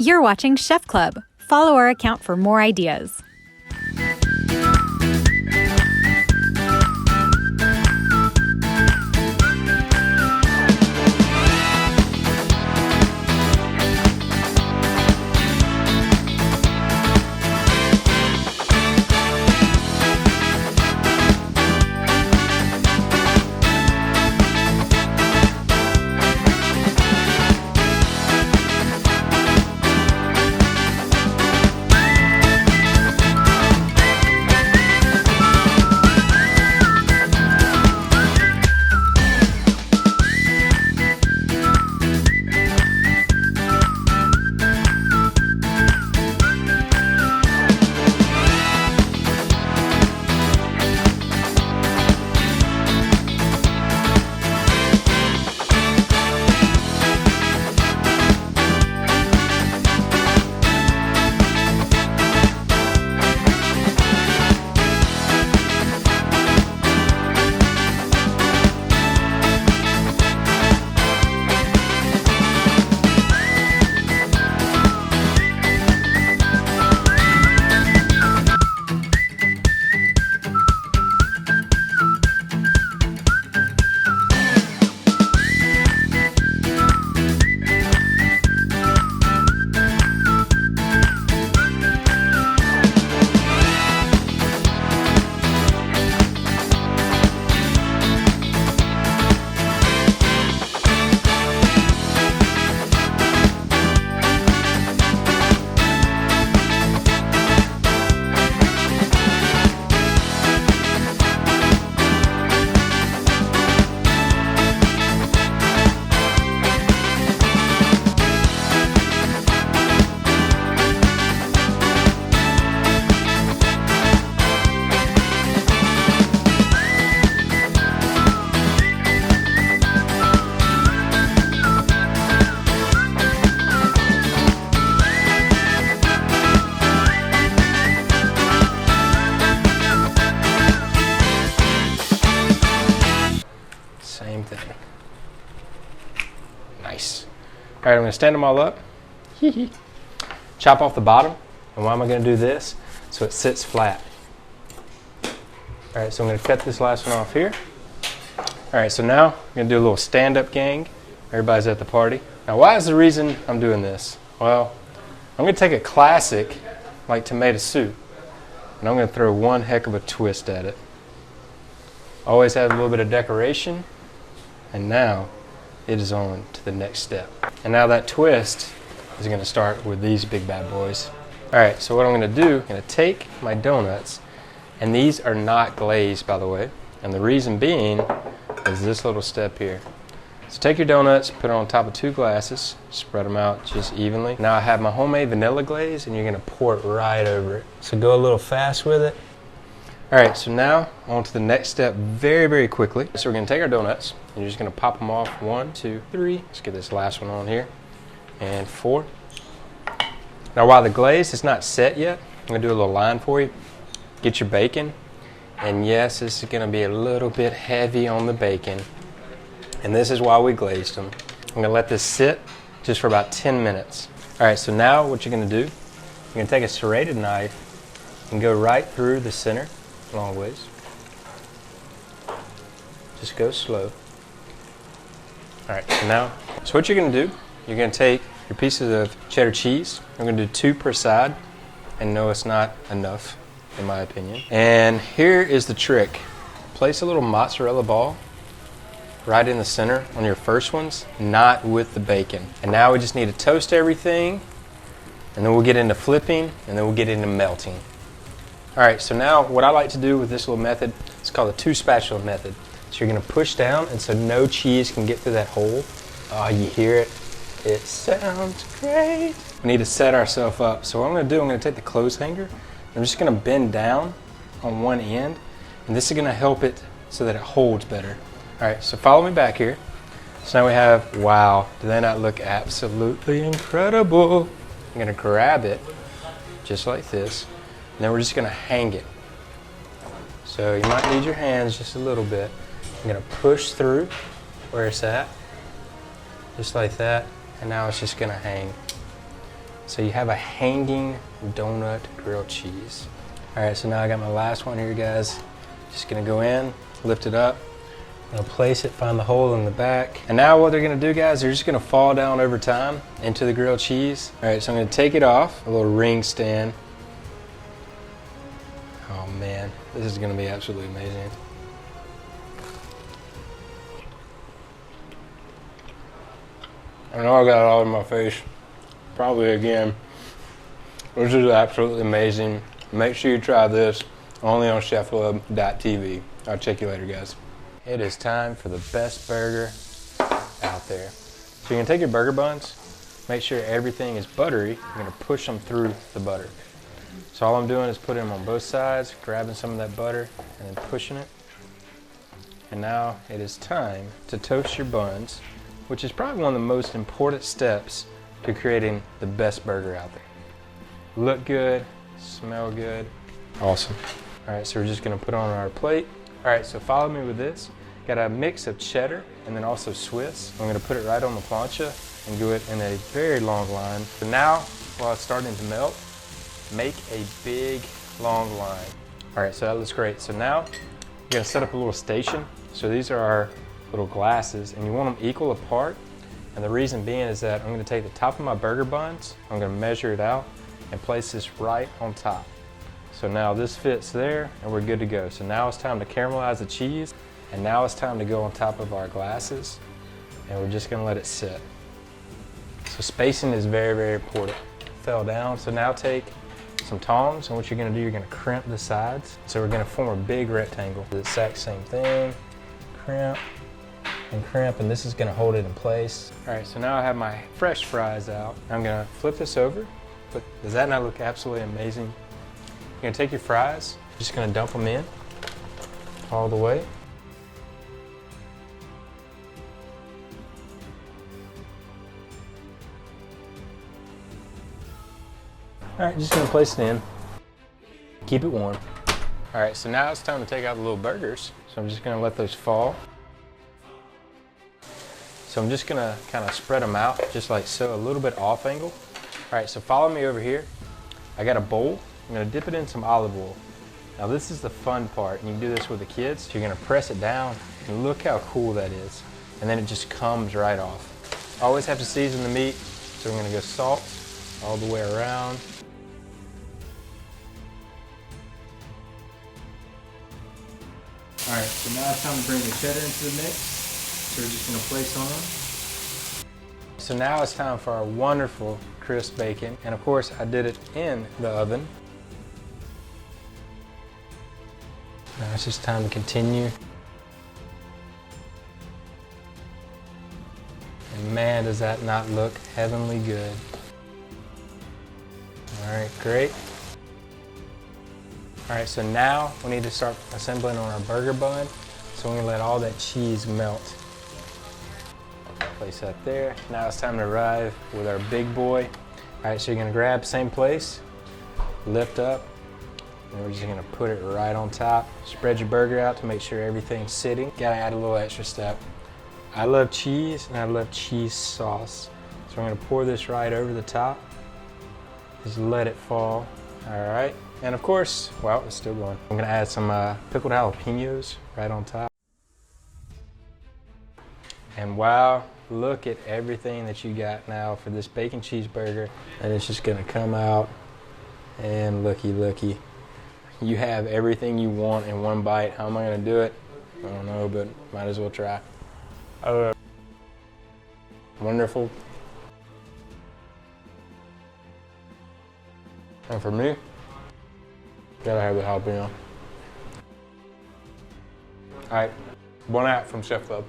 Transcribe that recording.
You're watching Chef Club. Follow our account for more ideas. Same thing. Nice. All right, I'm gonna stand them all up. Chop off the bottom. And why am I gonna do this? So it sits flat. All right, so I'm gonna cut this last one off here. All right, so now I'm gonna do a little stand-up gang. Everybody's at the party. Now, why is the reason I'm doing this? Well, I'm gonna take a classic like tomato soup, and I'm gonna throw one heck of a twist at it. Always have a little bit of decoration, and now it is on to the next step. And now that twist is gonna start with these big bad boys. All right, so what I'm gonna do, I'm gonna take my donuts, and these are not glazed, by the way, and the reason being is this little step here. So take your donuts, put it on top of 2 glasses, spread them out just evenly. Now I have my homemade vanilla glaze, and you're gonna pour it right over it. So go a little fast with it. All right, so now on to the next step very, very quickly. So we're gonna take our donuts, and you're just gonna pop them off. 1, 2, 3. Let's get this last one on here. And 4. Now while the glaze is not set yet, I'm gonna do a little line for you. Get your bacon. And yes, this is gonna be a little bit heavy on the bacon. And this is why we glazed them. I'm gonna let this sit just for about 10 minutes. All right, so now what you're gonna do, you're gonna take a serrated knife and go right through the center, long ways. Just go slow. All right, so what you're gonna do, you're gonna take your pieces of cheddar cheese. I'm gonna do 2 per side, and no, it's not enough, in my opinion. And here is the trick. Place a little mozzarella ball right in the center on your first ones, not with the bacon. And now we just need to toast everything, and then we'll get into flipping, and then we'll get into melting. All right, so now what I like to do with this little method, it's called the 2 spatula method. So you're gonna push down, and so no cheese can get through that hole. Oh, you hear it? It sounds great. We need to set ourselves up. So what I'm gonna do, I'm gonna take the clothes hanger, I'm just gonna bend down on one end, and this is gonna help it so that it holds better. All right, so follow me back here. So now we have, wow, do they not look absolutely incredible? I'm gonna grab it just like this, and then we're just gonna hang it. So you might need your hands just a little bit. I'm gonna push through where it's at, just like that, and now it's just gonna hang. So you have a hanging donut grilled cheese. All right, so now I got my last one here, guys. Just gonna go in, lift it up, I'm gonna place it, find the hole in the back. And now what they're gonna do, guys, they're just gonna fall down over time into the grilled cheese. All right, so I'm gonna take it off, a little ring stand. Oh man, this is gonna be absolutely amazing. I know I got it all in my face, probably again. This is absolutely amazing. Make sure you try this, only on chefclub.tv. I'll check you later, guys. It is time for the best burger out there. So you're gonna take your burger buns, make sure everything is buttery. You're gonna push them through the butter. So all I'm doing is putting them on both sides, grabbing some of that butter, and then pushing it. And now it is time to toast your buns, which is probably one of the most important steps to creating the best burger out there. Look good, smell good, awesome. All right, so we're just gonna put on our plate. All right, so follow me with this. Got a mix of cheddar and then also Swiss. I'm gonna put it right on the plancha and do it in a very long line. So now, while it's starting to melt, make a big, long line. All right, so that looks great. So now, you're gonna set up a little station. So these are our little glasses, and you want them equal apart. And the reason being is that I'm gonna take the top of my burger buns, I'm gonna measure it out, and place this right on top. So now this fits there, and we're good to go. So now it's time to caramelize the cheese, and now it's time to go on top of our glasses, and we're just gonna let it sit. So spacing is very, very important. Fell down, so now take some tongs, and what you're gonna do, you're gonna crimp the sides. So we're gonna form a big rectangle. The exact same thing, crimp and crimp, and this is gonna hold it in place. All right, so now I have my fresh fries out. I'm gonna flip this over. But does that not look absolutely amazing? You're gonna take your fries, just gonna dump them in all the way. All right, just gonna place it in. Keep it warm. All right, so now it's time to take out the little burgers. So I'm just gonna let those fall. So I'm just gonna kind of spread them out, just like so, a little bit off angle. All right, so follow me over here. I got a bowl. I'm gonna dip it in some olive oil. Now this is the fun part, and you can do this with the kids. You're gonna press it down, and look how cool that is. And then it just comes right off. Always have to season the meat, so we're gonna go salt all the way around. All right, so now it's time to bring the cheddar into the mix. So we're just gonna place on. So now it's time for our wonderful crisp bacon. And of course, I did it in the oven. Now it's just time to continue. And man, does that not look heavenly good. All right, great. All right, so now we need to start assembling on our burger bun. So we're gonna let all that cheese melt. Place that there. Now it's time to arrive with our big boy. All right, so you're gonna grab same place, lift up, and we're just gonna put it right on top. Spread your burger out to make sure everything's sitting. Gotta add a little extra step. I love cheese and I love cheese sauce. So I'm gonna pour this right over the top. Just let it fall. All right, and of course, well, it's still going. I'm gonna add some pickled jalapenos right on top. And wow, look at everything that you got now for this bacon cheeseburger. And it's just gonna come out, and looky, looky. You have everything you want in one bite. How am I gonna do it? I don't know, but might as well try. Wonderful. And for me, gotta have the jalapeno. All right, one out from Chefclub.